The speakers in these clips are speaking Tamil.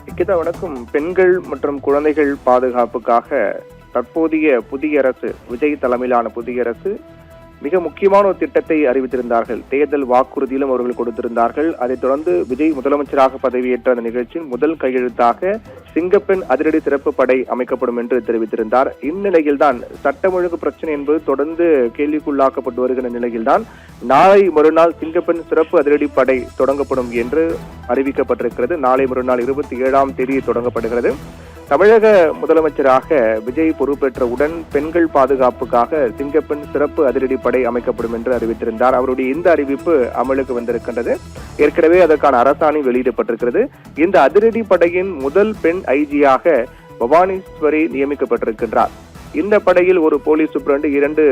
நிக்கிதா வணக்கம். பெண்கள் மற்றும் குழந்தைகள் பாதுகாப்புக்காக தற்போதைய புதிய அரசு, விஜய் தலைமையிலான புதிய அரசு மிக முக்கியமான ஒரு திட்டத்தை அறிவித்திருந்தார்கள். தேர்தல் வாக்குறுதியிலும் அவர்கள் கொடுத்திருந்தார்கள். அதைத் தொடர்ந்து விஜய் முதலமைச்சராக பதவியேற்ற அந்த நிகழ்ச்சியின் முதல் கையெழுத்தாக சிங்கப்பெண் அதிரடி சிறப்பு படை அமைக்கப்படும் என்று தெரிவித்திருந்தார். இந்நிலையில்தான் சட்டம் ஒழுங்கு பிரச்சனை என்பது தொடர்ந்து கேள்விக்குள்ளாக்கப்பட்டு வருகிற நிலையில்தான் நாளை மறுநாள் சிங்கப்பெண் சிறப்பு அதிரடி படை தொடங்கப்படும் என்று அறிவிக்கப்பட்டிருக்கிறது. நாளை மறுநாள் 27ஆம் தேதி தொடங்கப்படுகிறது. தமிழக முதலமைச்சராக விஜய் பொறுப்பேற்றவுடன் பெண்கள் பாதுகாப்புக்காக சிங்கப்பெண் சிறப்பு அதிரடி படை அமைக்கப்படும் என்று அறிவித்திருந்தார். அவருடைய இந்த அறிவிப்பு அமலுக்கு வந்திருக்கின்றது. ஏற்கனவே அதற்கான அரசாணை வெளியிடப்பட்டிருக்கிறது. இந்த அதிரடி படையின் முதல் பெண் ஐஜியாக பவானீஸ்வரி நியமிக்கப்பட்டிருக்கின்றார். இந்த படையில் ஒரு போலீஸ் சூப்பரண்டு, 2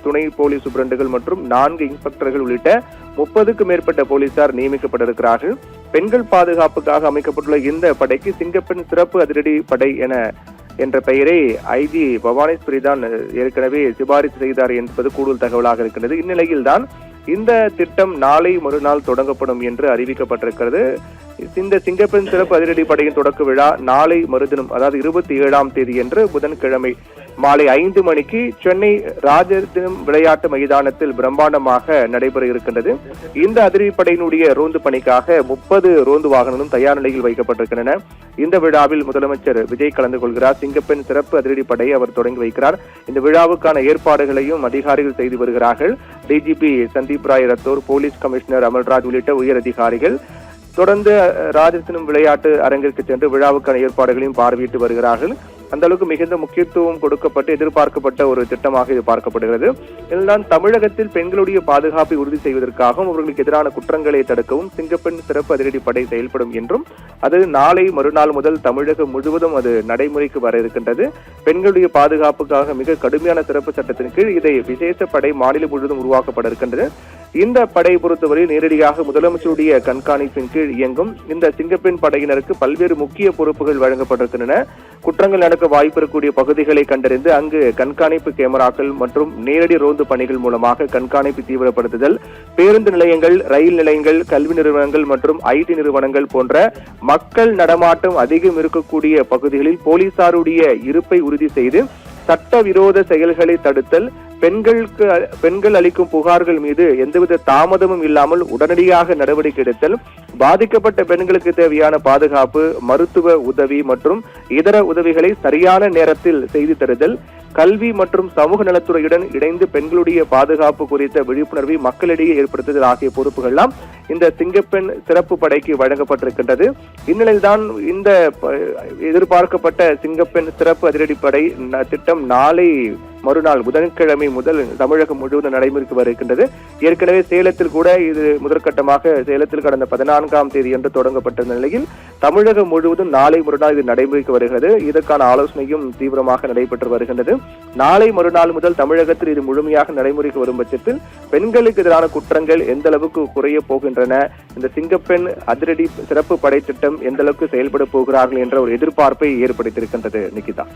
துணை போலீஸ் சூப்பரண்டுகள் மற்றும் 4 இன்ஸ்பெக்டர்கள் உள்ளிட்ட 30க்கும் மேற்பட்ட போலீசார் நியமிக்கப்பட்டிருக்கிறார்கள். பெண்கள் பாதுகாப்புக்காக அமைக்கப்பட்டுள்ள இந்த படைக்கு சிங்கப்பெண் சிறப்பு அதிரடி படை என்ற பெயரை ஐஜி பவானீஸ்வரி தான் ஏற்கனவே சிபாரிசு செய்தார் என்பது கூடுதல் தகவலாக இருக்கிறது. இந்நிலையில் தான் இந்த திட்டம் நாளை மறுநாள் தொடங்கப்படும் என்று அறிவிக்கப்பட்டிருக்கிறது. இந்த சிங்கப்பெண் சிறப்பு அதிரடி படையின் தொடக்க விழா நாளை மறுதினம், அதாவது 27ஆம் தேதி என்று புதன்கிழமை மாலை 5 மணிக்கு சென்னை ராஜரத்தினம் விளையாட்டு மைதானத்தில் பிரம்மாண்டமாக நடைபெற இருக்கின்றது. இந்த அதிரடிப்படையினுடைய ரோந்து பணிக்காக 30 ரோந்து வாகனங்களும் தயார் நிலையில் வைக்கப்பட்டிருக்கின்றன. இந்த விழாவில் முதலமைச்சர் விஜய் கலந்து கொள்கிறார். சிங்கப்பெண் சிறப்பு அதிரடிப்படையை அவர் தொடங்கி வைக்கிறார். இந்த விழாவுக்கான ஏற்பாடுகளையும் அதிகாரிகள் செய்து வருகிறார்கள். DGP Sandeep Rai Rathore, police commissioner Amalraj உள்ளிட்ட உயர் அதிகாரிகள் தொடர்ந்து ராஜரத்தினம் விளையாட்டு அரங்கிற்கு சென்று விழாவுக்கான ஏற்பாடுகளையும் பார்வையிட்டு வருகிறார்கள். அந்த அளவுக்கு மிகுந்த முக்கியத்துவம் கொடுக்கப்பட்டு எதிர்பார்க்கப்பட்ட ஒரு திட்டமாக இது பார்க்கப்படுகிறது. இதனால் தமிழகத்தில் பெண்களுடைய பாதுகாப்பை உறுதி செய்வதற்காகவும் அவர்களுக்கு எதிரான குற்றங்களை தடுக்கவும் சிங்கப்பெண் சிறப்பு அதிரடி படை செயல்படும் என்றும் அது நாளை மறுநாள் முதல் தமிழகம் முழுவதும் அது நடைமுறைக்கு வர இருக்கின்றது. பெண்களுடைய பாதுகாப்புக்காக மிக கடுமையான சிறப்பு சட்டத்தின் கீழ் இதை விசேஷ படை மாநிலம் முழுவதும் உருவாக்கப்பட இருக்கின்றது. இந்த படை பொறுத்தவரை நேரடியாக முதலமைச்சருடைய கண்காணிப்பின் கீழ் இயங்கும். இந்த சிங்கப்பெண் படையினருக்கு பல்வேறு முக்கிய பொறுப்புகள் வழங்கப்பட்டிருக்கின்றன. குற்றங்கள் நடக்க வாய்ப்பு இருக்கக்கூடிய பகுதிகளை கண்டறிந்து அங்கு கண்காணிப்பு கேமராக்கள் மற்றும் நேரடி ரோந்து பணிகள் மூலமாக கண்காணிப்பு தீவிரப்படுத்துதல், பேருந்து நிலையங்கள், ரயில் நிலையங்கள், கல்வி நிறுவனங்கள் மற்றும் ஐடி நிறுவனங்கள் போன்ற மக்கள் நடமாட்டம் அதிகம் இருக்கக்கூடிய பகுதிகளில் போலீசாருடைய இருப்பை உறுதி செய்து சட்டவிரோத செயல்களை தடுத்தல், பெண்கள் அளிக்கும் புகார்கள் மீது எந்தவித தாமதமும் இல்லாமல் உடனடியாக நடவடிக்கை எடுத்தல், பாதிக்கப்பட்ட பெண்களுக்கு தேவையான பாதுகாப்பு, மருத்துவ உதவி மற்றும் இதர உதவிகளை சரியான நேரத்தில் செய்து தருதல், கல்வி மற்றும் சமூக நலத்துறையுடன் இணைந்து பெண்களுடைய பாதுகாப்பு குறித்த விழிப்புணர்வை மக்களிடையே ஏற்படுத்துதல் ஆகிய பொறுப்புகள்லாம் இந்த சிங்கப்பெண் சிறப்பு படைக்கு வழங்கப்பட்டிருக்கின்றது. இந்நிலையில்தான் இந்த எதிர்பார்க்கப்பட்ட சிங்கப்பெண் சிறப்பு அதிரடிப்படை திட்டம் நாளை மறுநாள் புதன்கிழமை முதல் தமிழகம் முழுவதும் நடைமுறைக்கு வருகின்றது. ஏற்கனவே சேலத்தில் கூட இது முதற்கட்டமாக சேலத்தில் கடந்த 14ஆம் தேதி என்று தொடங்கப்பட்ட நிலையில் தமிழகம் முழுவதும் நாளை மறுநாள் இது நடைமுறைக்கு வருகிறது. இதற்கான ஆலோசனையும் தீவிரமாக நடைபெற்று வருகின்றது. நாளை மறுநாள் முதல் தமிழகத்தில் இது முழுமையாக நடைமுறைக்கு வரும் பட்சத்தில் பெண்களுக்கு எதிரான குற்றங்கள் எந்த அளவுக்கு குறைய போகின்றன, இந்த சிங்கப்பெண் அதிரடி சிறப்பு படை திட்டம் எந்த அளவுக்கு செயல்பட போகிறார்கள் என்ற ஒரு எதிர்பார்ப்பை ஏற்படுத்தியிருக்கின்றது. நிக்கிதா.